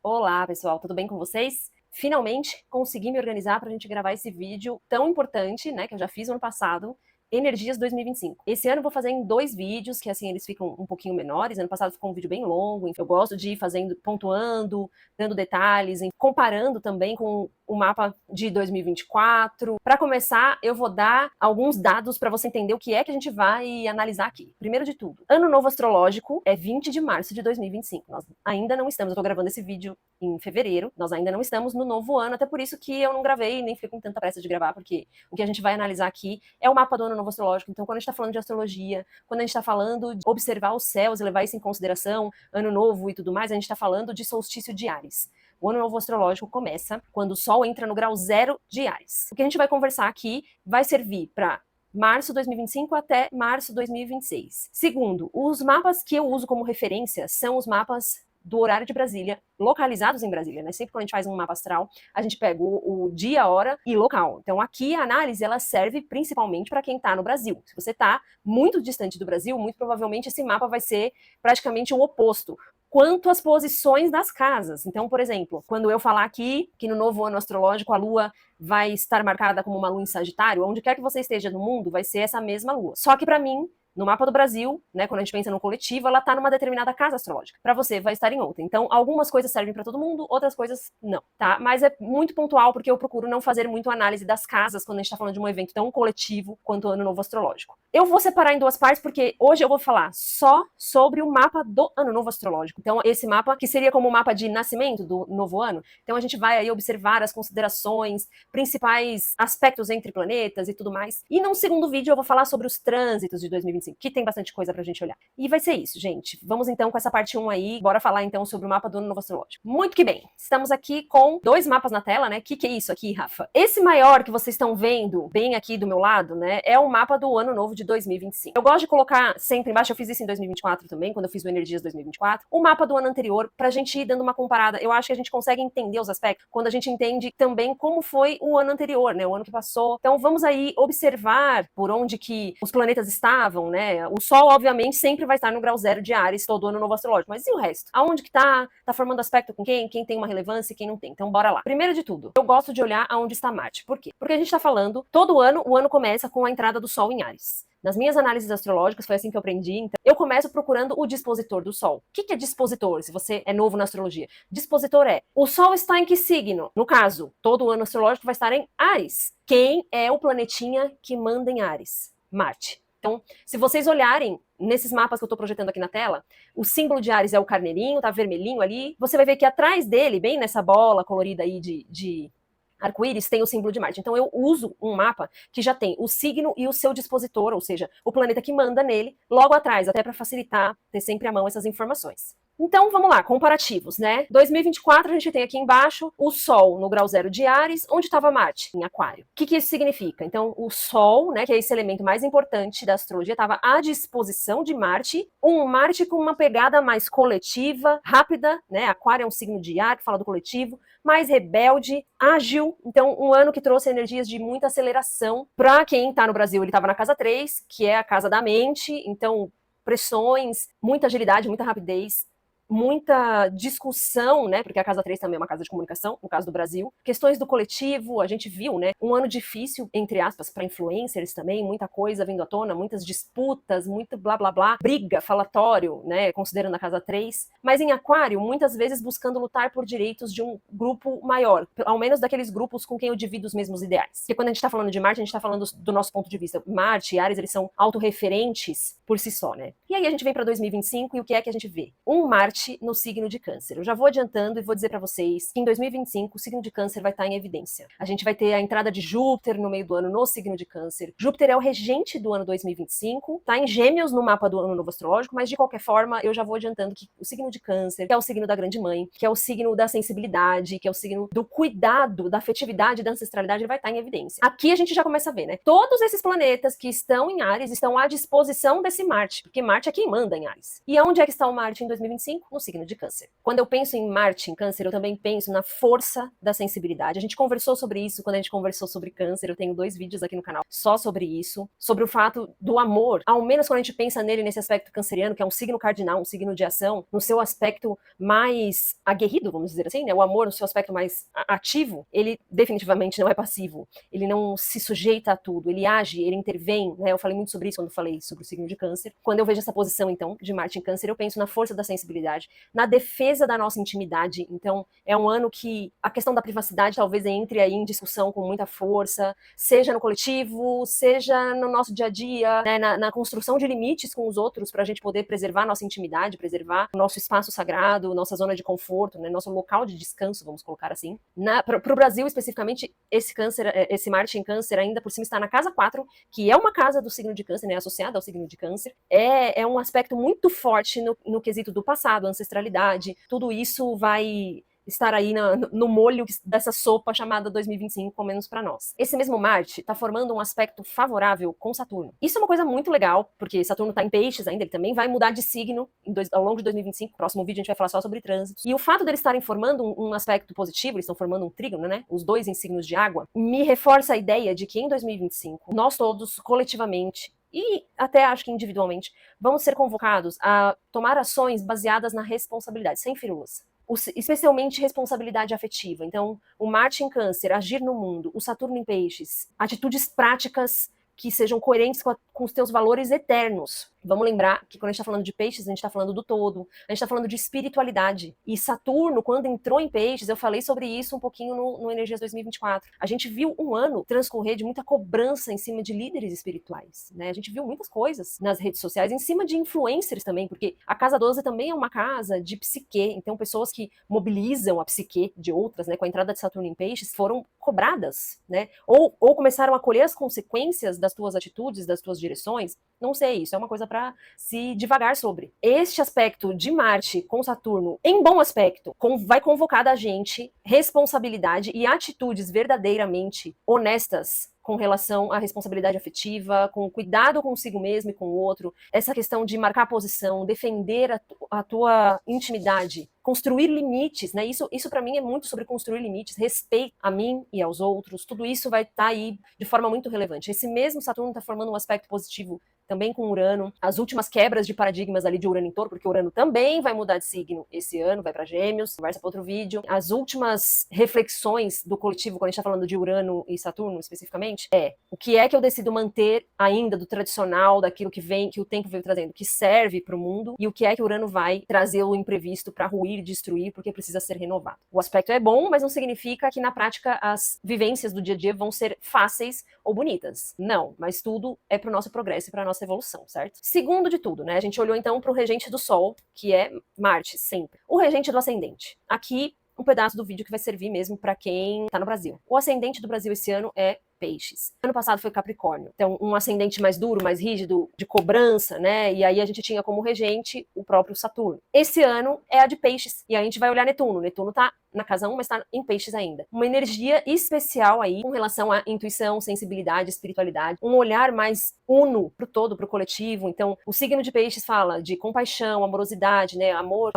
Olá, pessoal, tudo bem com vocês? Finalmente consegui me organizar para a gente gravar esse vídeo tão importante, né, que eu já fiz no ano passado, Energias 2025. Esse ano eu vou fazer em 2 vídeos, que assim eles ficam um pouquinho menores. Ano passado ficou um vídeo bem longo, enfim, eu gosto de ir fazendo, pontuando, dando detalhes, comparando também com o mapa de 2024. Para começar, eu vou dar alguns dados para você entender o que é que a gente vai analisar aqui. Primeiro de tudo, Ano Novo Astrológico é 20 de março de 2025. Nós ainda não estamos, eu tô gravando esse vídeo em fevereiro, nós ainda não estamos no novo ano, até por isso que eu não gravei, nem fiquei com tanta pressa de gravar, porque o que a gente vai analisar aqui é o mapa do Ano Novo Astrológico. Então, quando a gente está falando de astrologia, quando a gente está falando de observar os céus e levar isso em consideração, Ano Novo e tudo mais, a gente está falando de solstício de Áries. O Ano Novo Astrológico começa quando o Sol entra no grau 0 de Áries. O que a gente vai conversar aqui vai servir para março 2025 até março 2026. Segundo, os mapas que eu uso como referência são os mapas do horário de Brasília, localizados em Brasília, né? Sempre quando a gente faz um mapa astral, a gente pega o dia, hora e local. Então aqui a análise ela serve principalmente para quem está no Brasil. Se você está muito distante do Brasil, muito provavelmente esse mapa vai ser praticamente o oposto quanto às posições das casas. Então, por exemplo, quando eu falar aqui que no novo ano astrológico a Lua vai estar marcada como uma Lua em Sagitário, onde quer que você esteja no mundo, vai ser essa mesma Lua. Só que para mim, no mapa do Brasil, né, quando a gente pensa no coletivo, ela está numa determinada casa astrológica. Para você, vai estar em outra. Então, algumas coisas servem para todo mundo, outras coisas não, tá? Mas é muito pontual, porque eu procuro não fazer muito análise das casas quando a gente está falando de um evento tão coletivo quanto o Ano Novo Astrológico. Eu vou separar em 2 partes, porque hoje eu vou falar só sobre o mapa do Ano Novo Astrológico. Então, esse mapa, que seria como o mapa de nascimento do novo ano, então a gente vai aí observar as considerações, principais aspectos entre planetas e tudo mais. E num segundo vídeo eu vou falar sobre os trânsitos de 2025, que tem bastante coisa pra gente olhar. E vai ser isso, gente. Vamos então com essa parte 1 aí. Bora falar então sobre o mapa do Ano Novo Astrológico. Muito que bem. Estamos aqui com 2 mapas na tela, né? O que é isso aqui, Rafa? Esse maior que vocês estão vendo bem aqui do meu lado, né? É o mapa do Ano Novo de 2025. Eu gosto de colocar sempre embaixo, eu fiz isso em 2024 também, quando eu fiz o Energias 2024, o mapa do ano anterior, pra gente ir dando uma comparada. Eu acho que a gente consegue entender os aspectos quando a gente entende também como foi o ano anterior, né? O ano que passou. Então vamos aí observar por onde que os planetas estavam, né? O Sol, obviamente, sempre vai estar no grau 0 de Áries todo ano novo astrológico. Mas e o resto? Aonde que tá? Tá formando aspecto com quem? Quem tem uma relevância e quem não tem? Então bora lá. Primeiro de tudo, eu gosto de olhar aonde está Marte. Por quê? Porque a gente tá falando, todo ano, o ano começa com a entrada do Sol em Áries. Nas minhas análises astrológicas, foi assim que eu aprendi, então, eu começo procurando o dispositor do Sol. O que é dispositor, se você é novo na astrologia? Dispositor é, o Sol está em que signo? No caso, todo o ano astrológico vai estar em Áries. Quem é o planetinha que manda em Áries? Marte. Então, se vocês olharem nesses mapas que eu estou projetando aqui na tela, o símbolo de Áries é o carneirinho, tá vermelhinho ali. Você vai ver que atrás dele, bem nessa bola colorida aí de arco-íris, tem o símbolo de Marte. Então eu uso um mapa que já tem o signo e o seu dispositor, ou seja, o planeta que manda nele, logo atrás, até para facilitar ter sempre à mão essas informações. Então vamos lá, comparativos, né? 2024 a gente tem aqui embaixo o Sol no grau 0 de Áries, onde estava Marte? Em Aquário. O que isso significa? Então o Sol, né, que é esse elemento mais importante da astrologia, estava à disposição de Marte, um Marte com uma pegada mais coletiva, rápida, né? Aquário é um signo de ar que fala do coletivo, mais rebelde, ágil. Então, um ano que trouxe energias de muita aceleração. Para quem está no Brasil, ele estava na casa 3, que é a casa da mente. Então, pressões, muita agilidade, muita rapidez, muita discussão, né? Porque a casa 3 também é uma casa de comunicação, no caso do Brasil. Questões do coletivo, a gente viu, né? Um ano difícil, entre aspas, para influencers também, muita coisa vindo à tona, muitas disputas, muito blá blá blá, briga, falatório, né? Considerando a casa 3. Mas em Aquário, muitas vezes buscando lutar por direitos de um grupo maior, ao menos daqueles grupos com quem eu divido os mesmos ideais. Porque quando a gente está falando de Marte, a gente está falando do nosso ponto de vista. Marte e Áries, eles são autorreferentes por si só, né? E aí a gente vem para 2025 e o que é que a gente vê? Um Marte no signo de Câncer. Eu já vou adiantando e vou dizer para vocês que em 2025 o signo de Câncer vai estar em evidência. A gente vai ter a entrada de Júpiter no meio do ano no signo de Câncer. Júpiter é o regente do ano 2025, tá em Gêmeos no mapa do ano novo astrológico, mas de qualquer forma eu já vou adiantando que o signo de Câncer, que é o signo da grande mãe, que é o signo da sensibilidade, que é o signo do cuidado, da afetividade, da ancestralidade, ele vai estar em evidência. Aqui a gente já começa a ver, né? Todos esses planetas que estão em Áries estão à disposição desse Marte, porque Marte é quem manda em Áries. E onde é que está o Marte em 2025? no signo de Câncer. Quando eu penso em Marte em Câncer, eu também penso na força da sensibilidade. A gente conversou sobre isso quando a gente conversou sobre Câncer, eu tenho 2 vídeos aqui no canal só sobre isso, sobre o fato do amor, ao menos quando a gente pensa nele nesse aspecto canceriano, que é um signo cardinal, um signo de ação, no seu aspecto mais aguerrido, vamos dizer assim, né? O amor no seu aspecto mais ativo, ele definitivamente não é passivo, ele não se sujeita a tudo, ele age, ele intervém, né? Eu falei muito sobre isso quando falei sobre o signo de Câncer. Quando eu vejo essa posição, então, de Marte em Câncer, eu penso na força da sensibilidade, na defesa da nossa intimidade. Então, é um ano que a questão da privacidade talvez entre aí em discussão com muita força, seja no coletivo, seja no nosso dia a dia, né? Na construção de limites com os outros para a gente poder preservar nossa intimidade, preservar o nosso espaço sagrado, nossa zona de conforto, né? Nosso local de descanso, vamos colocar assim. Para o Brasil, especificamente, esse Marte em Câncer ainda por cima está na casa 4, que é uma casa do signo de Câncer, né? Associada ao signo de Câncer. É um aspecto muito forte no quesito do passado, ancestralidade. Tudo isso vai estar aí no molho dessa sopa chamada 2025, pelo menos para nós. Esse mesmo Marte está formando um aspecto favorável com Saturno. Isso é uma coisa muito legal, porque Saturno está em Peixes ainda, ele também vai mudar de signo ao longo de 2025. No próximo vídeo a gente vai falar só sobre trânsitos. E o fato deles estarem formando um aspecto positivo, eles estão formando um trígono, né? Os dois em signos de água, me reforça a ideia de que em 2025, nós todos, coletivamente, e até acho que individualmente, vamos ser convocados a tomar ações baseadas na responsabilidade, sem firulas. Especialmente responsabilidade afetiva. Então, o Marte em Câncer, agir no mundo, o Saturno em Peixes, atitudes práticas que sejam coerentes com os teus valores eternos. Vamos lembrar que quando a gente está falando de Peixes, a gente está falando do todo, a gente está falando de espiritualidade. E Saturno, quando entrou em Peixes, eu falei sobre isso um pouquinho no Energias 2024. A gente viu um ano transcorrer de muita cobrança em cima de líderes espirituais, né? A gente viu muitas coisas nas redes sociais, em cima de influencers também, porque a Casa 12 também é uma casa de psique, então pessoas que mobilizam a psique de outras, né? Com a entrada de Saturno em Peixes, foram cobradas, né? Ou começaram a colher as consequências das tuas atitudes, das tuas direções. Não sei, isso é uma coisa para se devagar sobre. Este aspecto de Marte com Saturno, em bom aspecto, vai convocar da gente responsabilidade e atitudes verdadeiramente honestas com relação à responsabilidade afetiva, com cuidado consigo mesmo e com o outro, essa questão de marcar posição, defender a tua intimidade, construir limites, né? Isso para mim é muito sobre construir limites, respeito a mim e aos outros, tudo isso vai estar aí de forma muito relevante. Esse mesmo Saturno está formando um aspecto positivo também com Urano, as últimas quebras de paradigmas ali de Urano em Touro, porque Urano também vai mudar de signo esse ano, vai para Gêmeos, conversa para outro vídeo. As últimas reflexões do coletivo, quando a gente está falando de Urano e Saturno especificamente, o que é que eu decido manter ainda do tradicional, daquilo que o tempo veio trazendo, que serve para o mundo, e o que é que Urano vai trazer o imprevisto para ruir, destruir, porque precisa ser renovado. O aspecto é bom, mas não significa que na prática as vivências do dia a dia vão ser fáceis ou bonitas. Não, mas tudo é para o nosso progresso e para a nossa evolução, certo? Segundo de tudo, né? A gente olhou então para o regente do Sol, que é Marte, sempre. O regente do ascendente. Aqui, um pedaço do vídeo que vai servir mesmo para quem tá no Brasil. O ascendente do Brasil esse ano é Peixes. Ano passado foi Capricórnio. Então, um ascendente mais duro, mais rígido, de cobrança, né? E aí a gente tinha como regente o próprio Saturno. Esse ano é a de Peixes. E aí a gente vai olhar Netuno. Netuno tá na casa 1, mas tá em Peixes ainda. Uma energia especial aí com relação à intuição, sensibilidade, espiritualidade. Um olhar mais uno pro todo, pro coletivo. Então, o signo de Peixes fala de compaixão, amorosidade, né? Amor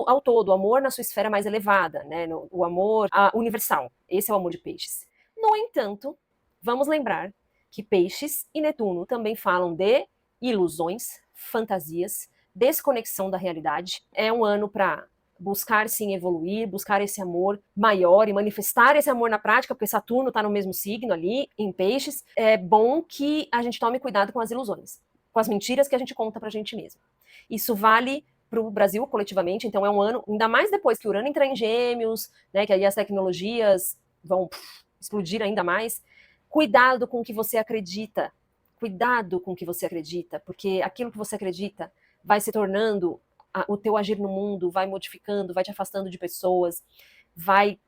ao todo, amor na sua esfera mais elevada, né? O amor universal. Esse é o amor de Peixes. No entanto, vamos lembrar que Peixes e Netuno também falam de ilusões, fantasias, desconexão da realidade. É um ano para buscar sim evoluir, buscar esse amor maior e manifestar esse amor na prática, porque Saturno está no mesmo signo ali, em Peixes. É bom que a gente tome cuidado com as ilusões, com as mentiras que a gente conta pra gente mesmo. Isso vale para o Brasil coletivamente, então é um ano, ainda mais depois que Urano entrar em Gêmeos, né, que aí as tecnologias vão explodir ainda mais. Cuidado com o que você acredita. Cuidado com o que você acredita, porque aquilo que você acredita vai se tornando o teu agir no mundo, vai modificando, vai te afastando de pessoas, vai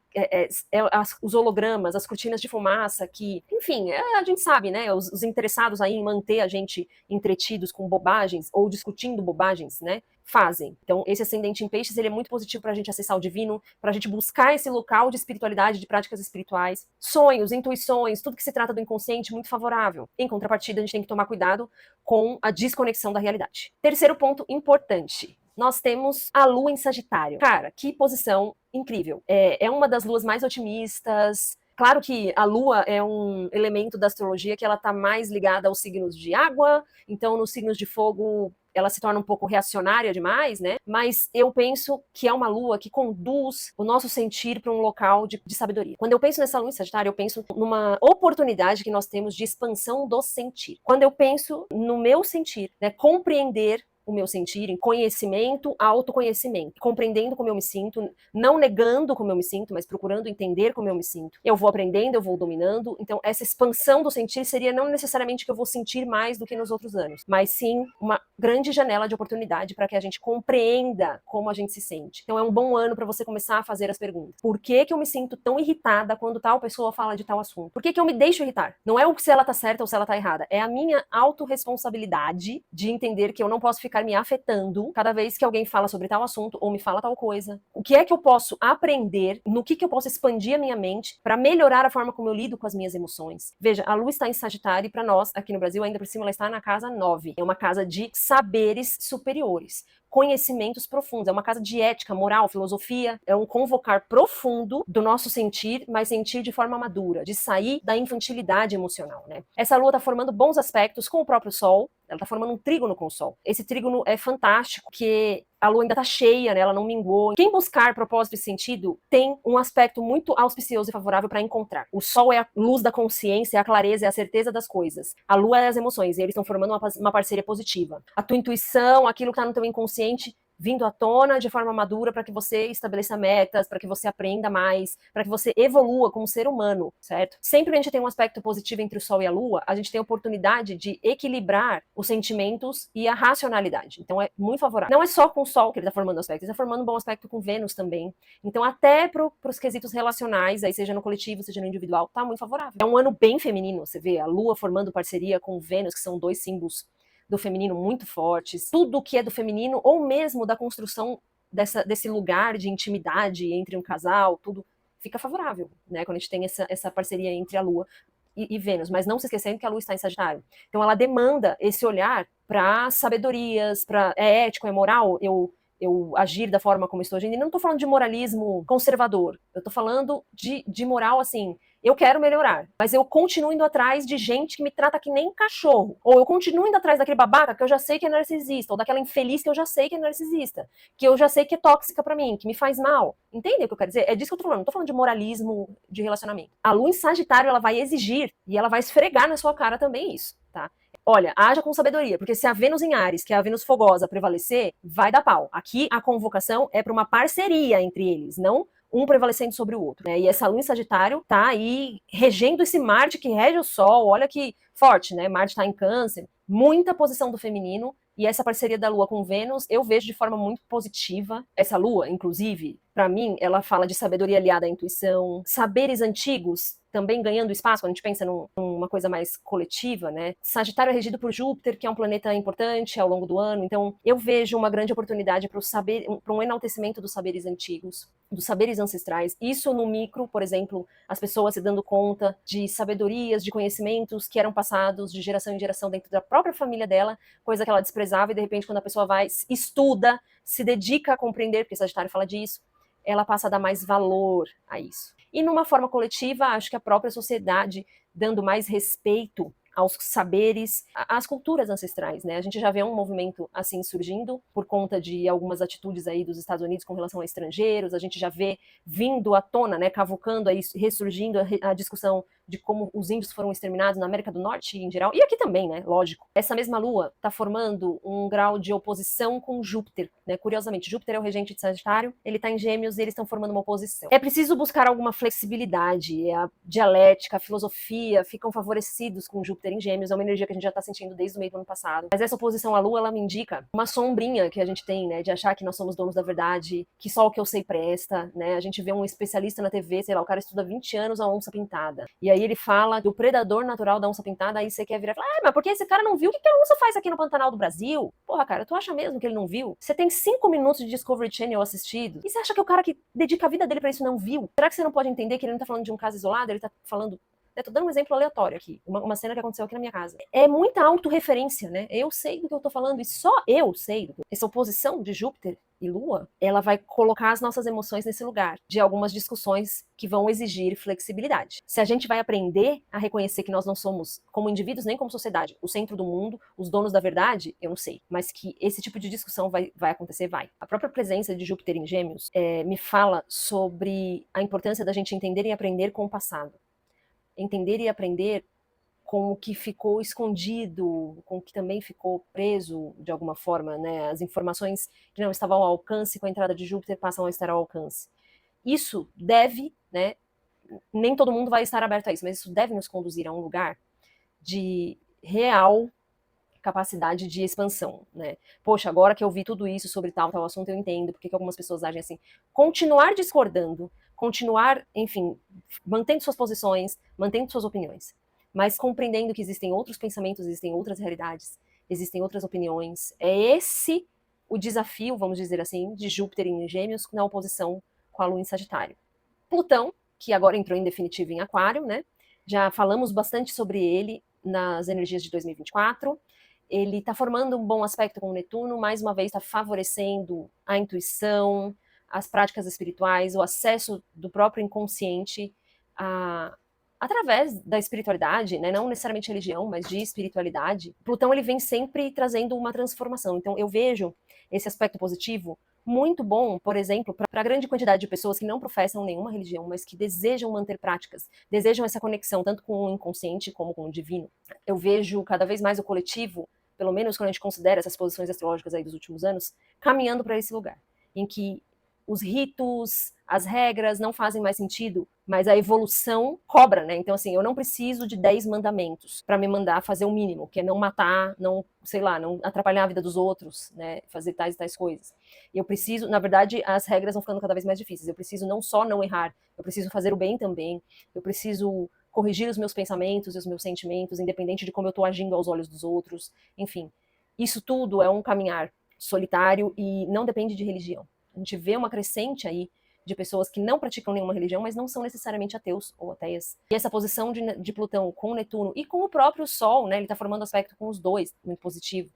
os hologramas, as cortinas de fumaça, que, enfim, a gente sabe, né, os interessados aí em manter a gente entretidos com bobagens ou discutindo bobagens, né, fazem. Então, esse ascendente em Peixes, ele é muito positivo para a gente acessar o divino, para a gente buscar esse local de espiritualidade, de práticas espirituais. Sonhos, intuições, tudo que se trata do inconsciente, muito favorável. Em contrapartida, a gente tem que tomar cuidado com a desconexão da realidade. Terceiro ponto importante. nós temos a Lua em Sagitário. Cara, que posição incrível. É uma das luas mais otimistas. Claro que a Lua é um elemento da astrologia que ela está mais ligada aos signos de água, então nos signos de fogo ela se torna um pouco reacionária demais, né? Mas eu penso que é uma lua que conduz o nosso sentir para um local de sabedoria. Quando eu penso nessa lua em Sagitário, eu penso numa oportunidade que nós temos de expansão do sentir. Quando eu penso no meu sentir, né, compreender o meu sentir, em conhecimento, autoconhecimento, compreendendo como eu me sinto, não negando como eu me sinto, mas procurando entender como eu me sinto. Eu vou aprendendo, eu vou dominando. Então, essa expansão do sentir seria não necessariamente que eu vou sentir mais do que nos outros anos, mas sim uma grande janela de oportunidade para que a gente compreenda como a gente se sente. Então, é um bom ano para você começar a fazer as perguntas. Por que que eu me sinto tão irritada quando tal pessoa fala de tal assunto? Por que que eu me deixo irritar? Não é o se ela tá certa ou se ela tá errada, é a minha autorresponsabilidade de entender que eu não posso ficar me afetando cada vez que alguém fala sobre tal assunto ou me fala tal coisa. O que é que eu posso aprender, no que eu posso expandir a minha mente para melhorar a forma como eu lido com as minhas emoções. Veja, a Lua está em Sagitário e para nós, aqui no Brasil, ainda por cima, ela está na casa 9. É uma casa de saberes superiores, conhecimentos profundos, é uma casa de ética, moral, filosofia, é um convocar profundo do nosso sentir, mas sentir de forma madura, de sair da infantilidade emocional, né? Essa lua está formando bons aspectos com o próprio Sol, ela está formando um trígono com o Sol. Esse trígono é fantástico, porque a lua ainda está cheia, né? Ela não minguou. Quem buscar propósito e sentido tem um aspecto muito auspicioso e favorável para encontrar. O Sol é a luz da consciência, é a clareza, é a certeza das coisas. A lua é as emoções, e eles estão formando uma parceria positiva. A tua intuição, aquilo que está no teu inconsciente, vindo à tona de forma madura para que você estabeleça metas, para que você aprenda mais, para que você evolua como ser humano, certo? Sempre que a gente tem um aspecto positivo entre o Sol e a Lua, a gente tem a oportunidade de equilibrar os sentimentos e a racionalidade. Então é muito favorável. Não é só com o Sol que ele está formando aspecto, ele está formando um bom aspecto com Vênus também. Então até para os quesitos relacionais, aí seja no coletivo, seja no individual, está muito favorável. É um ano bem feminino, você vê a Lua formando parceria com Vênus, que são dois símbolos do feminino muito fortes, tudo que é do feminino, ou mesmo da construção desse lugar de intimidade entre um casal, tudo fica favorável, né? Quando a gente tem essa parceria entre a Lua e Vênus, mas não se esquecendo que a Lua está em Sagitário. Então ela demanda esse olhar para sabedorias, para é ético, é moral, eu agir da forma como estou agindo. E não estou falando de moralismo conservador, eu estou falando de moral assim. Eu quero melhorar, mas eu continuo indo atrás de gente que me trata que nem cachorro. Ou eu continuo indo atrás daquele babaca que eu já sei que é narcisista, ou daquela infeliz que eu já sei que é narcisista, que eu já sei que é tóxica pra mim, que me faz mal. Entende o que eu quero dizer? É disso que eu tô falando, não tô falando de moralismo de relacionamento. A Lua em Sagitário, ela vai exigir e ela vai esfregar na sua cara também isso, tá? Olha, haja com sabedoria, porque se a Vênus em Áries, que é a Vênus fogosa, prevalecer, vai dar pau. Aqui a convocação é para uma parceria entre eles, não um prevalecendo sobre o outro, né? E essa lua em Sagitário tá aí regendo esse Marte que rege o Sol, olha que forte, né? Marte tá em Câncer, muita posição do feminino, e essa parceria da Lua com Vênus eu vejo de forma muito positiva. Essa Lua, inclusive, para mim, ela fala de sabedoria aliada à intuição, saberes antigos também ganhando espaço, quando a gente pensa numa coisa mais coletiva, né? Sagitário é regido por Júpiter, que é um planeta importante ao longo do ano, então eu vejo uma grande oportunidade para um enaltecimento dos saberes antigos, dos saberes ancestrais. Isso no micro, por exemplo, as pessoas se dando conta de sabedorias, de conhecimentos que eram passados de geração em geração dentro da própria família dela, coisa que ela desprezava, e de repente quando a pessoa vai, estuda, se dedica a compreender, porque Sagitário fala disso, ela passa a dar mais valor a isso. E numa forma coletiva, acho que a própria sociedade dando mais respeito aos saberes, às culturas ancestrais, né? A gente já vê um movimento assim surgindo por conta de algumas atitudes aí dos Estados Unidos com relação a estrangeiros, a gente já vê vindo à tona, né, cavucando aí, ressurgindo a discussão de como os índios foram exterminados na América do Norte em geral, e aqui também, né, lógico. Essa mesma lua está formando um grau de oposição com Júpiter, né? Curiosamente, Júpiter é o regente de Sagitário, ele está em Gêmeos e eles estão formando uma oposição. É preciso buscar alguma flexibilidade, a dialética, a filosofia ficam favorecidos com Júpiter em Gêmeos, é uma energia que a gente já está sentindo desde o meio do ano passado. Mas essa oposição à Lua, ela me indica uma sombrinha que a gente tem, né, de achar que nós somos donos da verdade, que só o que eu sei presta, né? A gente vê um especialista na TV, sei lá, o cara estuda 20 anos a onça pintada. E aí ele fala do predador natural da onça pintada, aí você quer virar e falar, mas por que esse cara não viu? O que a onça faz aqui no Pantanal do Brasil? Porra, cara, tu acha mesmo que ele não viu? Você tem 5 minutos de Discovery Channel assistido, e você acha que o cara que dedica a vida dele pra isso não viu? Será que você não pode entender que ele não tá falando de um caso isolado, ele tá falando Eu tô dando um exemplo aleatório aqui, uma cena que aconteceu aqui na minha casa. É muita autorreferência, né? Eu sei do que eu tô falando e só eu sei. Essa oposição de Júpiter e Lua, ela vai colocar as nossas emoções nesse lugar de algumas discussões que vão exigir flexibilidade. Se a gente vai aprender a reconhecer que nós não somos, como indivíduos nem como sociedade, o centro do mundo, os donos da verdade, eu não sei. Mas que esse tipo de discussão vai acontecer, vai. A própria presença de Júpiter em Gêmeos me fala sobre a importância da gente entender e aprender com o passado. Entender e aprender com o que ficou escondido, com o que também ficou preso de alguma forma, né? As informações que não estavam ao alcance com a entrada de Júpiter passam a estar ao alcance. Isso deve, né? Nem todo mundo vai estar aberto a isso, mas isso deve nos conduzir a um lugar de real capacidade de expansão, né? Poxa, agora que eu vi tudo isso sobre tal assunto, eu entendo porque que algumas pessoas agem assim. Continuar discordando, continuar, enfim, mantendo suas posições, mantendo suas opiniões, mas compreendendo que existem outros pensamentos, existem outras realidades, existem outras opiniões. É esse o desafio, vamos dizer assim, de Júpiter em Gêmeos na oposição com a Lua em Sagitário. Plutão, que agora entrou em definitivo em Aquário, né? Já falamos bastante sobre ele nas energias de 2024. Ele está formando um bom aspecto com o Netuno, mais uma vez está favorecendo a intuição, as práticas espirituais, o acesso do próprio inconsciente através da espiritualidade, né? Não necessariamente religião, mas de espiritualidade. Plutão ele vem sempre trazendo uma transformação. Então eu vejo esse aspecto positivo muito bom, por exemplo, para a grande quantidade de pessoas que não professam nenhuma religião, mas que desejam manter práticas, desejam essa conexão tanto com o inconsciente como com o divino. Eu vejo cada vez mais o coletivo, pelo menos quando a gente considera essas posições astrológicas aí dos últimos anos, caminhando para esse lugar, em que os ritos, as regras não fazem mais sentido, mas a evolução cobra, né? Então, assim, eu não preciso de 10 mandamentos para me mandar fazer o mínimo, que é não matar, não, sei lá, não atrapalhar a vida dos outros, né? Fazer tais e tais coisas. Eu preciso, na verdade, as regras vão ficando cada vez mais difíceis. Eu preciso não só não errar, eu preciso fazer o bem também, eu preciso corrigir os meus pensamentos e os meus sentimentos, independente de como eu estou agindo aos olhos dos outros. Enfim, isso tudo é um caminhar solitário e não depende de religião. A gente vê uma crescente aí de pessoas que não praticam nenhuma religião, mas não são necessariamente ateus ou ateias. E essa posição de Plutão com Netuno e com o próprio Sol, né, ele está formando aspecto com os dois, muito positivo,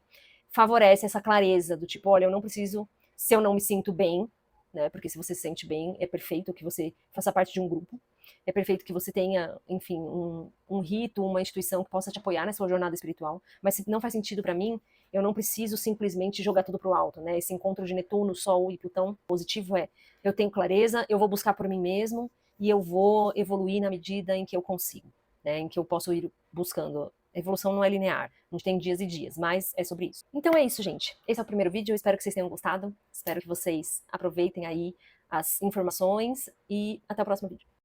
favorece essa clareza do tipo, olha, eu não preciso, se eu não me sinto bem, né, porque se você se sente bem, é perfeito que você faça parte de um grupo, é perfeito que você tenha, enfim, um rito, uma instituição que possa te apoiar na sua jornada espiritual, mas se não faz sentido para mim, eu não preciso simplesmente jogar tudo pro alto, né? Esse encontro de Netuno, Sol e Plutão positivo é, eu tenho clareza, eu vou buscar por mim mesmo e eu vou evoluir na medida em que eu consigo, né? Em que eu posso ir buscando. A evolução não é linear, a gente tem dias e dias, mas é sobre isso. Então é isso, gente. Esse é o primeiro vídeo, eu espero que vocês tenham gostado, espero que vocês aproveitem aí as informações e até o próximo vídeo.